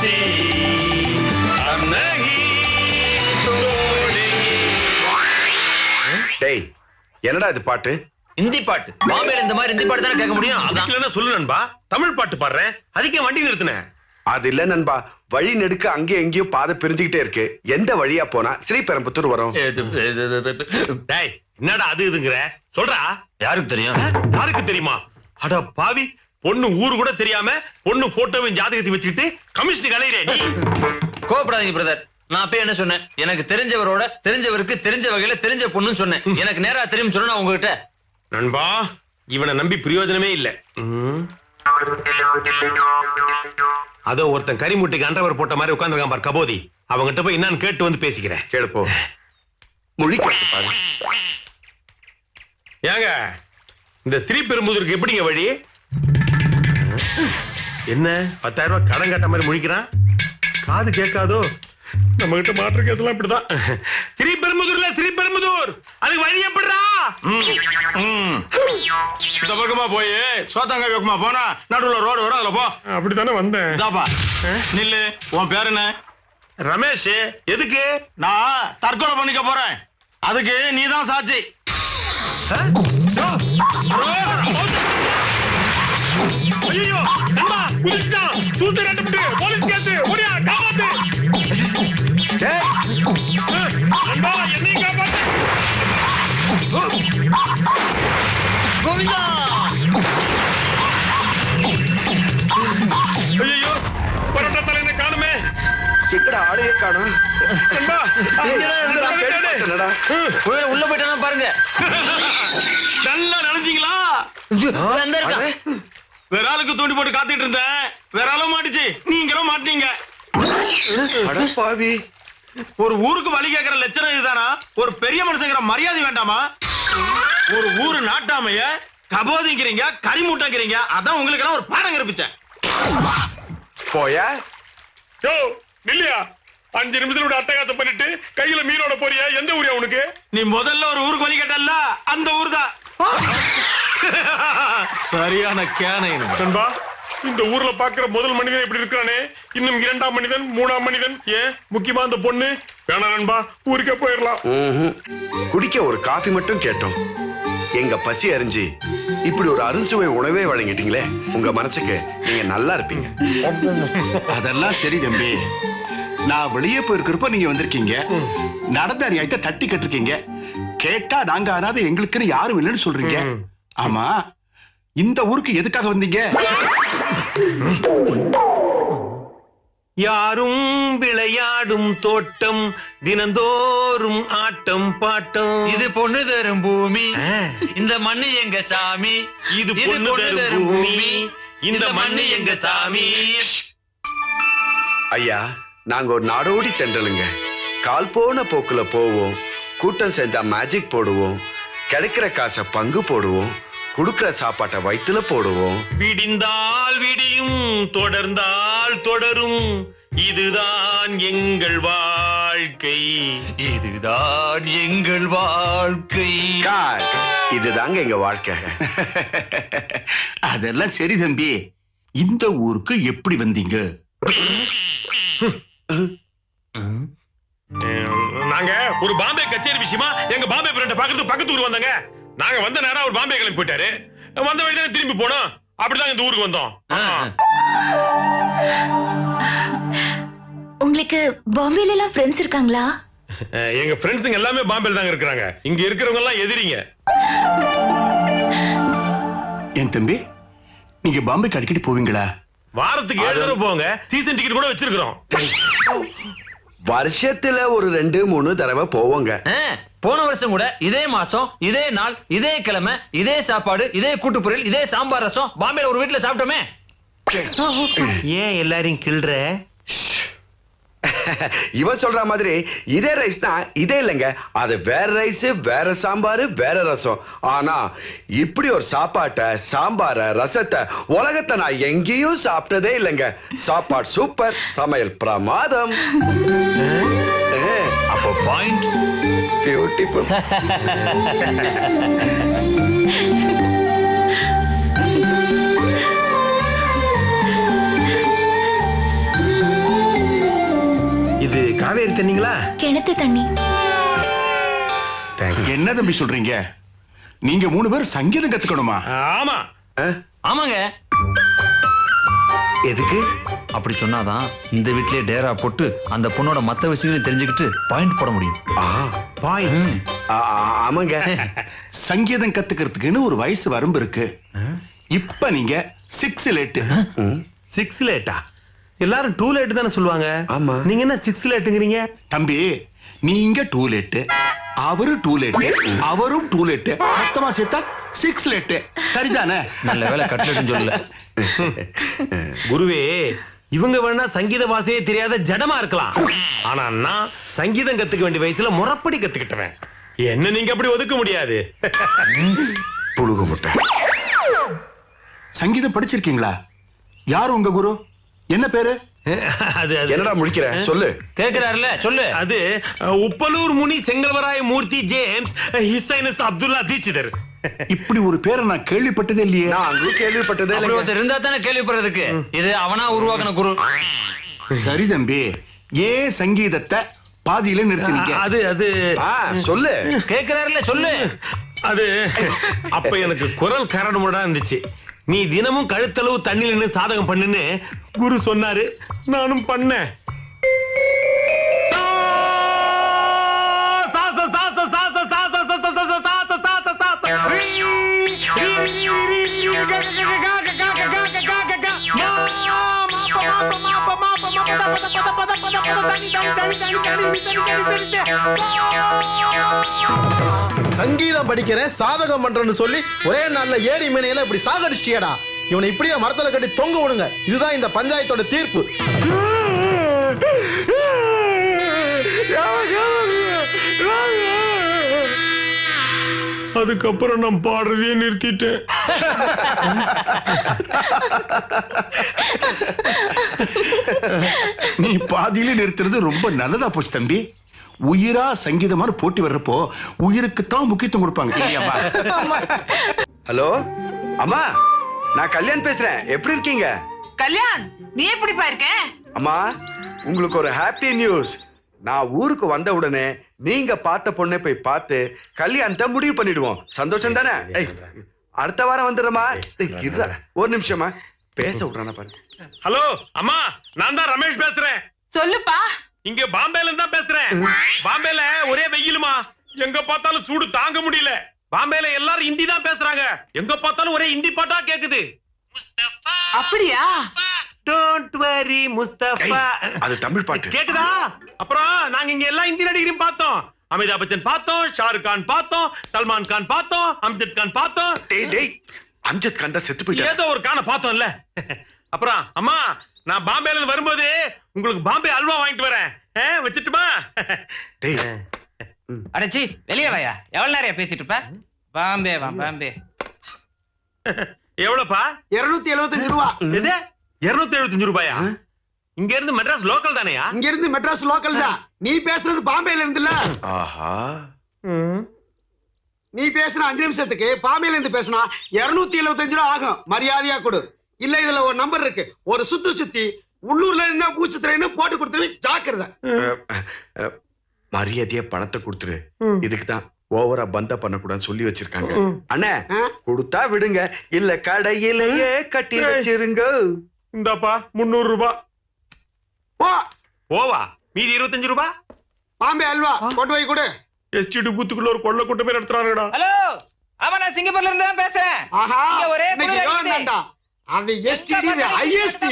साथी हम नहीं तोड़ेंगे. டேய் என்னடா இது பாட்டு? ஹிந்தி பாட்டு. பாம்பேல இந்த மாதிரி ஹிந்தி பாட்டு தானே கேட்க முடியும். அதான் இல்லன்னா சொல்லு நண்பா, தமிழ் பாட்டு பாடுறேன். அதுக்கே வண்டி நிறுத்தினேன். அது இல்ல நண்பா, வழி நெடுக்க அங்கே எங்கேயோ பாதை பிரிஞ்சுக்கிட்டே இருக்கு. எந்த வழியா போனா ஸ்ரீபெரும்புத்தூர் வரும்? டேய் என்னடா அது இதுங்கற சொல்றா. யாருக்கு தெரியும்? யாருக்கு தெரியுமா? அட பாவி, பொண்ணு ஊரு கூட தெரியாம பொண்ணு போட்டோவையும் ஜாதகத்தை வச்சுக்கிட்டு கமிஷன் கலையிறே நீ. கோபப்படாதீங்க பிரதர். நான் அப்ப என்ன சொன்னேன்? எனக்கு தெரிஞ்சவரோட தெரிஞ்சவருக்கு தெரிஞ்ச வகையில தெரிஞ்ச பொண்ணுன்னு சொன்னேன். எனக்கு நேரா தெரியும் சொன்னா உங்ககிட்ட. நண்பா, இவனை நம்பி பிரயோஜனமே இல்ல. அதோ ஒருத்தன் கரிமுட்டைக்கு அண்டவர் போட்ட மாதிரி உட்கார்ந்துருக்கான் பார் கபோதி. அவங்கிட்ட போய் என்னன்னு கேட்டு வந்து பேசிக்கிறேன். கேளுப்போ. மொழி கேட்டு பாரு. ஏங்க இந்த ஸ்ரீபெரும்புதூருக்கு எப்படிங்க வழி? என்ன 10,000 ரூபாய் கடன் கட்ட மாதிரி முழிக்கிறான்? காது கேட்காதோ? நம்ம கிட்ட மாற்று கேசலாம் இப்படிதான். ஸ்ரீபெரும்புதூர்ல ஸ்ரீபெரும்புதூர் அதுக்கு வழி எப்படிடா? இந்த பக்கமா போய் சோத்தாங்க பக்கமா போனா நடுவுல ரோடு வரும், அதுல போ. அப்படித்தானே வந்தேன். இதாப்பா நில்லு. உன் பேரு என்ன? ரமேஷ். எதுக்கு? நான் தற்கொலை பண்ணிக்க போறேன். அதுக்கு நீதான் சாட்சி. ஐயோ அம்மா குதிச்சான். தூத்து ரெண்டு போலீஸ் கேஸ். ஓடியா காப்பாத்து. டேய் அம்மா என்னையும் காப்பாத்து. கோவிந்தா. ஐயோ பரோட்டா தலையில காணுமே. எங்கடா ஆளையே காணோம்? அம்மா என்னடா? உள்ள போயிட்டானா பாருங்க. நல்லா நினைச்சீங்களா? அந்த இருக்கா. வேற ஆளுக்கு தூண்டி போட்டு காத்துட்டு இருந்தேன். வேற ஆளும் மாட்டுச்சு, நீங்களும் மாட்டீங்க. அட பாவி, ஒரு ஊருக்கு வழி கேட்கிற லட்சணம் இதுதானா? ஒரு பெரிய மனுஷங்கிற மரியாதை வேண்டாமா? ஒரு ஊரு நாட்டாமைய கபோதிங்கிறீங்க, கரிமூட்டைங்கிறீங்க. அதான் உங்களுக்கு எல்லாம் ஒரு பாடம் கற்பிச்சேன். போயா? யோ நில்லையா. 5 நிமிஷத்துல அட்டகாசம் பண்ணிட்டு கையில மீனோட போறியா? எந்த ஊரியா உனக்கு? நீ முதல்ல ஒரு ஊருக்கு வழி கேட்டல்ல, அந்த ஊர் தான். சரியான கேனை நண்பா, இந்த ஊர்ல பாக்குற முதல் மனிதன் எப்படி இருக்கானே, இன்னும் 2ஆம் மனிதன் 3ஆம் மனிதன், ஏன் முக்கியமா அந்த பொண்ணு வேணாம் நண்பா, ஊருக்கே போயிடலாம். குடிக்க ஒரு காபி மட்டும் கேட்டோம். எங்க பசி அறிஞ்சு இப்படி ஒரு அறுசுவை உணவே வழங்கிட்டீங்களே, உங்க மனசுக்கு நீங்க நல்லா இருப்பீங்க. அதெல்லாம் சரி தம்பி. நான் வெளியே போயிருக்கிறப்ப நீங்க வந்திருக்கீங்க. நடந்த நியாயத்தை தட்டி கட்டிருக்கீங்க. கேட்டா நாங்க ஆனாது எங்களுக்குன்னு யாரும் இல்லைன்னு சொல்றீங்க. ஆமா, இந்த ஊருக்கு எதுக்காக வந்தீங்க? யாரும் விளையாடும் தோட்டம், தினந்தோறும் ஆட்டம் பாட்டம். இது பொண்ணு தரும் பூமி, இந்த மண்ணு எங்க சாமி. இது பொண்ணு தரும் பூமி, இந்த மண்ணு எங்க சாமி. ஐயா, நாங்க ஒரு நாடோடி தென்றலுங்க. கால் போன போக்குல போவோம், கூட்டம் சேர்ந்தா மேஜிக் போடுவோம், கிடைக்கிற காசை பங்கு போடுவோம், குடுக்கிற சாப்பாட்டை வயிற்றுல போடுவோம். விடிந்தால் விடியும், தொடர்ந்தால் தொடரும், இதுதான் எங்கள் வாழ்க்கை, இதுதான் எங்கள் வாழ்க்கை. இதுதாங்க எங்க வாழ்க்கை. அதெல்லாம் சரி தம்பி. இந்த ஊருக்கு எப்படி வந்தீங்க? நாங்க ஒரு பாம்பே கச்சேரி விஷயமா எங்க பாம்பே ஃப்ரெண்ட பாக்குறது பக்கத்து ஊர் வந்தாங்க. நாங்க வந்த நேரம் அவர் பாம்பே கிளம்பி போயிட்டாரு. வந்த வழி தான் திரும்பி போனோம். அப்படிதான் இந்த ஊருக்கு வந்தோம். உங்களுக்கு பாம்பேல எல்லாம் ஃப்ரெண்ட்ஸ் இருக்காங்களா? எங்க ஃப்ரெண்ட்ஸுங்க எல்லாமே பாம்பேல தாங்க இருக்காங்க. இங்க இருக்கிறவங்க எல்லாம் எதிரிங்க. என் தம்பி, நீங்க பாம்பேக்கு அடிக்கடி போவீங்களா? வாரத்துக்கு 7 தடவை போங்க. சீசன் டிக்கெட் கூட வச்சிருக்கிறோம். வருஷத்துல ஒரு 2-3 தடவை போவோங்க. போன வருஷம் கூட இதே மாசம் இதே நாள் இதே கிழமை இதே சாப்பாடு இதே கூட்டு பொரியல் இதே சாம்பார் ரசம் பாம்பேல ஒரு வீட்டுல சாப்பிட்டோமே. ஏன் எல்லாரையும் கிள்ற? இவன் சொல்ற மாதிரி இதே ரைஸ் தான். இதே இல்லைங்க, அது வேற ரைஸ், வேற சாம்பார், வேற ரசம். ஆனா இப்படி ஒரு சாப்பாட்டை, சாம்பார, ரசத்தை உலகத்தை நான் எங்கேயும் சாப்பிட்டதே இல்லைங்க. சாப்பாடு சூப்பர், சமையல் பிரமாதம். அப்போ பாயிண்ட் பியூட்டிஃபுல். இது காவேரி தண்ணிங்களா? கிணத்து தண்ணி. தேங்க்ஸ். என்ன தம்பி சொல்றீங்க? நீங்க 3 பேரும் சங்கீதம் கத்துக்கணுமா? ஆமா. ஆமாங்க. எதுக்கு? அப்படி சொன்னாதான் இந்த வீட்லயே டேரா போட்டு அந்த பொண்ணோட மத்த விஷயங்களையும் தெரிஞ்சுக்கிட்டு பாயிண்ட் போட முடியும். பாயிண்ட். ஆமாங்க. சங்கீதம் கத்துக்கிறதுக்குன்னு ஒரு வயசு வரம்பு இருக்கு. இப்ப நீங்க 6 லேட். 6 லேட்டா? எல்லாரும் 2 லேட் தானே சொல்லுவாங்க. ஆமா. நீங்க என்ன 6 லேட்டுங்கிறீங்க? தம்பி நீங்க 2 லேட், அவரு 2 லேட், அவரும் 2 லேட், மொத்தமா சேர்த்தா 6 லேட். சரிதானே? நல்ல வேலை கட்லெட்னு சொல்லல. குருவே, இவங்க வேணா சங்கீத வாசையே தெரியாத ஜடமா இருக்கலாம். ஆனா நான் சங்கீதம் கத்துக்க வேண்டிய வயசுல முறைப்படி கத்துக்கிட்டவன். என்ன நீங்க அப்படி ஒதுக்க முடியாது. புழுகு முட்டை. சங்கீதம் படிச்சிருக்கீங்களா? யார் உங்க குரு? என்ன பேரு? அது என்னடா முடிக்கிற? சொல்லு. கேக்குறாருல சொல்லு. அது Uppalur Muni Sengalvaraya Murthy James his highness Abdullah Dikshitar. இப்படி ஒரு பேரை நான் கேள்விப்பட்டதே இல்லையே. நான் அங்கேயும் கேள்விப்பட்டதே அப்படி இல்லைங்க. ஒருத்தர் இருந்தா தானே கேள்விப்படுறதுக்கு. இது அவனா உருவாக்குன குரு. சரி தம்பி, ஏன் சங்கீதத்தை பாதியில நிறுத்தினீங்க? அது சொல்லு. கேக்குறாருல சொல்லு. அது அப்ப எனக்கு குரல் கரடுமுரடா இருந்துச்சு. நீ தினமும் கழுத்தளவு தண்ணில நின்னு சாதகம் பண்ணுன்னு குரு சொன்னாரு. நானும் பண்ணேன். சங்கீதம் படிக்கிறேன் சாதகம் பண்றேன்னு சொல்லி ஒரே நாள்ல ஏரி மீனையில இப்படி சாகடிச்சிட்டியடா. இவனை இப்படியே மரத்துல கட்டி தொங்க விடுங்க. இதுதான் இந்த பஞ்சாயத்தோட தீர்ப்பு. அதுக்கப்புறம் நான் பாடுறதையே நிறுத்திட்டேன். நீ பாதியில நிறுத்துறது ரொம்ப நல்லதா போச்சு தம்பி. உயிரா சங்கீதமான போட்டி வர்றப்போ உயிருக்குத்தான் முக்கியத்துவம் கொடுப்பாங்க. இல்லையாப்பா? ஹலோ அம்மா, நான் கல்யாண் பேசுறேன். எப்படி இருக்கீங்க? கல்யாண், நீ எப்படிப்பா இருக்க? அம்மா, உங்களுக்கு ஒரு ஹாப்பி நியூஸ். நான் ஊருக்கு வந்த உடனே நீங்க பார்த்த பொண்ணை போய் பார்த்து கல்யாணத்தை முடிவு பண்ணிடுவோம். சந்தோஷம் தானே? அடுத்த வாரம் வந்துடுறமா. ஒரு நிமிஷமா பேச விடுறான பாரு. ஹலோ அம்மா, நான் தான் ரமேஷ் பேசுறேன். சொல்லுப்பா. இங்க பாம்பேல இருந்தா பேசுறேன். பாம்பேல ஒரே வெயிலுமா, எங்க பார்த்தாலும் சூடு தாங்க முடியல. பாம்பேல எல்லாரும் ஹிந்தி தான் பேசுறாங்க. எங்க பார்த்தாலும் ஒரே ஹிந்தி பாட்டா கேக்குது. அப்படியா? Don't worry Mustafa. அது தமிழ் பாட்டு. கேக்குதா? அப்புறம் நாங்க இங்க எல்லாம் ஹிந்தி நடிகரையும் பார்த்தோம். அமிதாப் பச்சன் பார்த்தோம், ஷாருக் கான் பார்த்தோம், சல்மான் கான் பார்த்தோம், அம்ஜத் கான் பார்த்தோம். டேய் அம்ஜத் கான் தான் செத்து போயிட்டான். ஏதோ ஒரு கான பார்த்தோம்ல. அப்புறம் அம்மா, நான் பாம்பேல இருந்து வரும்போது உங்களுக்கு பாம்பே அல்வா வாங்கிட்டு வரேன். வச்சுட்டுமா? டேய் அடச்சி வெளியே வாயா. எவ்வளவு நேரம் பேசிட்டு இருப்ப? பாம்பே வா பாம்பே. எவ்வளவுப்பா? 275 ரூபா. எது 275 ரூபாயா? இங்க இருந்து மெட்ராஸ் லோக்கல் தானேயா? இங்க இருந்து மெட்ராஸ் லோக்கல் தான். நீ பேசுறது பாம்பேல இருந்துல. ஆஹா, நீ பேசுன 5 நிமிஷத்துக்கு பாம்பேல இருந்து பேசினா 275 ரூபா ஆகும். மரியாதையா கொடு. இல்ல இதுல ஒரு நம்பர் இருக்கு. ஒரு சுத்தி உள்ளூர்ல இருந்தா பூச்சித்திரைன்னு போட்டு கொடுத்துரு. ஜாக்கிரதை. மரியாதையா பணத்தை கொடுத்துரு. இதுக்குதான் ஓவரா பந்தா பண்ணக்கூடாதுன்னு சொல்லி வச்சிருக்காங்க. அண்ணே, கொடுத்தா விடுங்க, இல்ல கடையிலேயே கட்டி வச்சிருங்க. இந்தாப்பா 300 ரூபாய். போ. ஓவா, மீதி 25 ரூபாய். பாம்பே அல்வா கொண்டு போய் கொடு. எஸ்டிடி பூத்துக்குள்ள ஒரு கொள்ள கூட்டமே நடத்துறாங்கடா. ஹலோ, ஆமா நான் சிங்கப்பூர்ல இருந்து தான் பேசுறேன். ஆஹா, இங்க ஒரே இன்னைக்கு குளிர் எவ்வளவு அடிக்குது. தான்டா? அவன் எஸ்டிடி ஐஎஸ்டி.